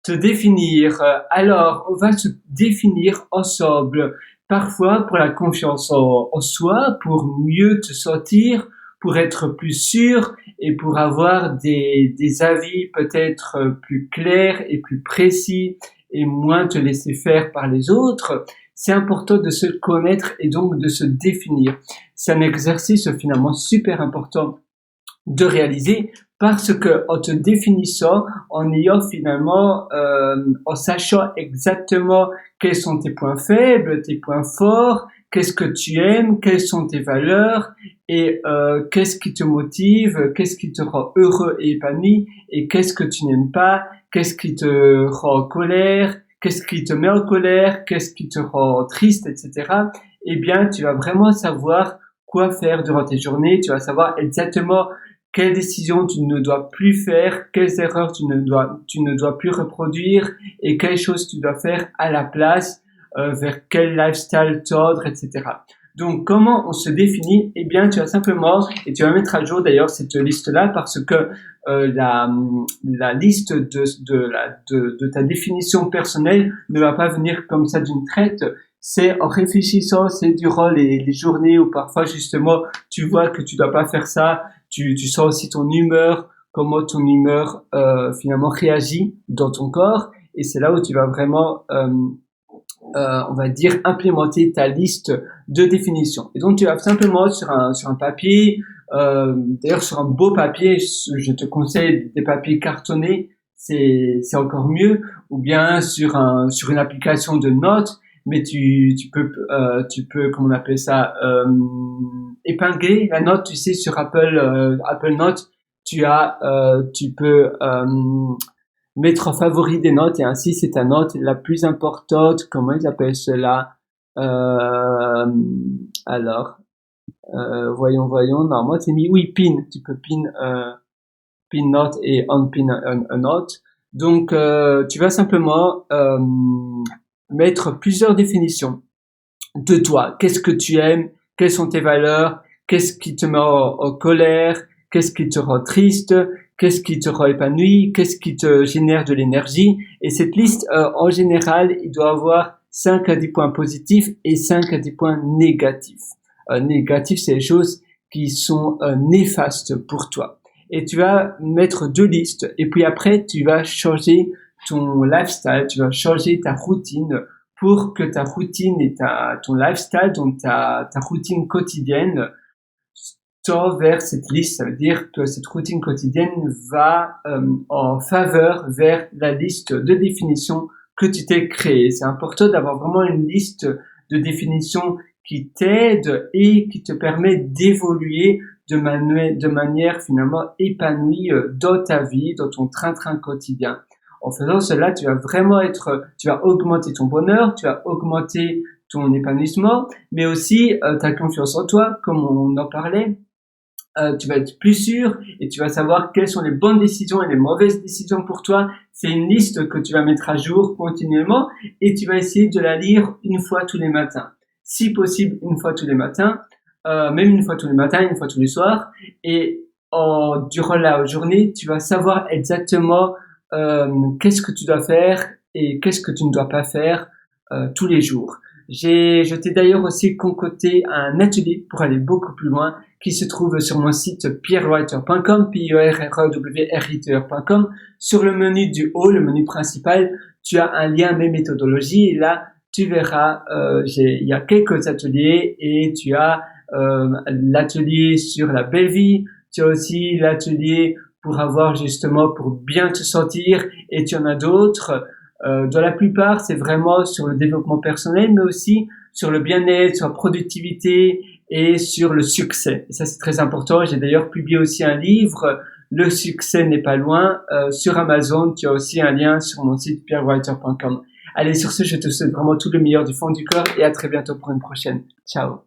te définir. Alors, on va se définir ensemble. Parfois pour la confiance en soi, pour mieux te sentir, pour être plus sûr et pour avoir des avis peut-être plus clairs et plus précis et moins te laisser faire par les autres. C'est important de se connaître et donc de se définir. C'est un exercice finalement super important de réaliser parce que en te définissant, en ayant finalement, en sachant exactement quels sont tes points faibles, tes points forts, qu'est-ce que tu aimes, quelles sont tes valeurs et qu'est-ce qui te motive, qu'est-ce qui te rend heureux et épanoui et qu'est-ce que tu n'aimes pas, qu'est-ce qui te rend en colère, qu'est-ce qui te met en colère, qu'est-ce qui te rend triste, etc. Eh bien, tu vas vraiment savoir quoi faire durant tes journées, tu vas savoir exactement quelles décisions tu ne dois plus faire, quelles erreurs tu ne dois plus reproduire et quelles choses tu dois faire à la place, vers quel lifestyle tordre, etc. Donc, comment on se définit? Eh bien, tu vas simplement, et tu vas mettre à jour d'ailleurs cette liste-là parce que la liste de ta définition personnelle ne va pas venir comme ça d'une traite. C'est en réfléchissant, c'est durant les journées où parfois justement tu vois que tu dois pas faire ça, tu sens aussi ton humeur, comment ton humeur finalement réagit dans ton corps, et c'est là où tu vas vraiment, on va dire, implémenter ta liste de définition. Et donc tu vas simplement sur un papier, d'ailleurs sur un beau papier, je te conseille des papiers cartonnés, c'est encore mieux, ou bien sur une application de notes, mais tu peux, comment on appelle ça, épingler la note, tu sais, sur Apple Notes, tu peux mettre en favori des notes et ainsi c'est ta note la plus importante. Comment ils appellent cela? Euh, alors, voyons. Normalement, c'est mis, oui, pin. Tu peux pin note et unpin a note. Donc, tu vas simplement mettre plusieurs définitions de toi. Qu'est-ce que tu aimes? Quelles sont tes valeurs? Qu'est-ce qui te met en colère? Qu'est-ce qui te rend triste? Qu'est-ce qui te rend épanoui? Qu'est-ce qui te génère de l'énergie? Et cette liste, en général, il doit avoir 5 à 10 points positifs et 5 à 10 points négatifs. Négatifs, c'est les choses qui sont néfastes pour toi. Et tu vas mettre 2 listes et puis après, tu vas changer ton lifestyle, tu vas changer ta routine pour que ta routine et ton lifestyle, donc ta routine quotidienne, tend vers cette liste. Ça veut dire que cette routine quotidienne va en faveur vers la liste de définitions que tu t'es créée. C'est important d'avoir vraiment une liste de définitions qui t'aide et qui te permet d'évoluer de manière finalement épanouie dans ta vie, dans ton train-train quotidien. En faisant cela, tu vas augmenter ton bonheur, tu vas augmenter ton épanouissement, mais aussi ta confiance en toi, comme on en parlait. Tu vas être plus sûr et tu vas savoir quelles sont les bonnes décisions et les mauvaises décisions pour toi. C'est une liste que tu vas mettre à jour continuellement et tu vas essayer de la lire une fois tous les matins. Si possible, une fois tous les matins, même une fois tous les matins, une fois tous les soirs. Et durant la journée, tu vas savoir exactement qu'est-ce que tu dois faire et qu'est-ce que tu ne dois pas faire tous les jours. Je t'ai d'ailleurs aussi concocté un atelier pour aller beaucoup plus loin qui se trouve sur mon site pierrewriter.com, pierrewriter.com. Sur le menu du haut, le menu principal, tu as un lien mes méthodologies et là, tu verras, il y a quelques ateliers et tu as l'atelier sur la belle vie, tu as aussi l'atelier pour bien te sentir et tu en as d'autres. Dans la plupart, c'est vraiment sur le développement personnel, mais aussi sur le bien-être, sur la productivité et sur le succès. Et ça, c'est très important. J'ai d'ailleurs publié aussi un livre, Le succès n'est pas loin, sur Amazon. Tu as aussi un lien sur mon site pierrewriter.com. Allez, sur ce, je te souhaite vraiment tout le meilleur du fond du cœur et à très bientôt pour une prochaine. Ciao.